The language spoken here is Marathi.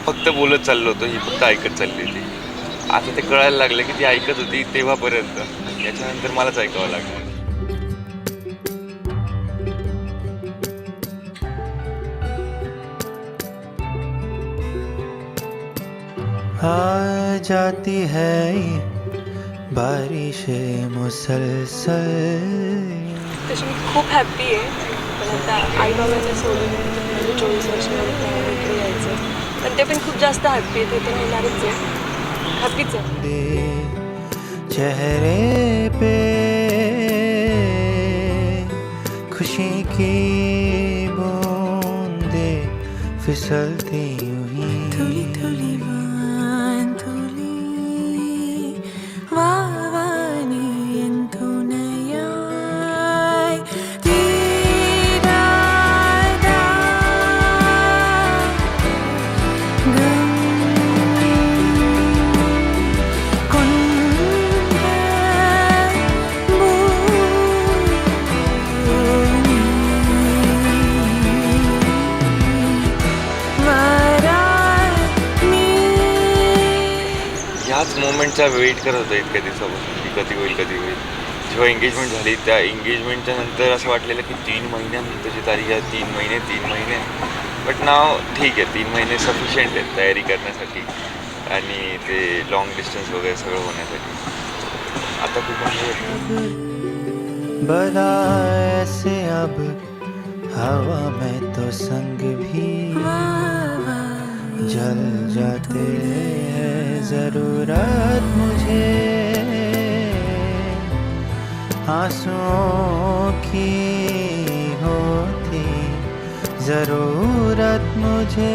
फक्त बोलत चाललो होतो, ही फक्त ऐकत चालली होती. आता ते कळायला लागलं की ती ऐकत होती तेव्हापर्यंत, याच्यानंतर मलाच ऐकावं लागलं. आ जाती है ये बारिशें मुसलसल. तशी मी खूप हॅप्पी आहे. पण आता आईबाबांना सोडून म्हणजे 24 वर्षानंतर इकडे यायचं, पण ते पण खूप जास्त हॅप्पी आहे. ते तर होणारच आहे, हॅप्पीच आहे. दे चेहरे पे खुशी की बूंदे फिसलती यूं ही. थोली थोली वांथोली वावानी ఎంతునయాయ్ తీరాదా గం కొండ ह्याच मोमेंटचा वेट करत होतो इतक्या दिवसापासून की कधी होईल कधी होईल. जेव्हा एंगेजमेंट झाली त्या एंगेजमेंटच्या नंतर असं वाटलेलं की 3 महिन्यानंतरची तारीख आहे. 3 महिने बट नाव ठीक आहे. 3 महिने सफिशियंट आहेत तयारी करण्यासाठी आणि ते लॉंग डिस्टन्स वगैरे सगळं होण्यासाठी. आता खूप बड़ा ऐसे अब हवा में तो संग भी जल जाते हैं. जरूरत मुझे आंसुओं की होती, जरूरत मुझे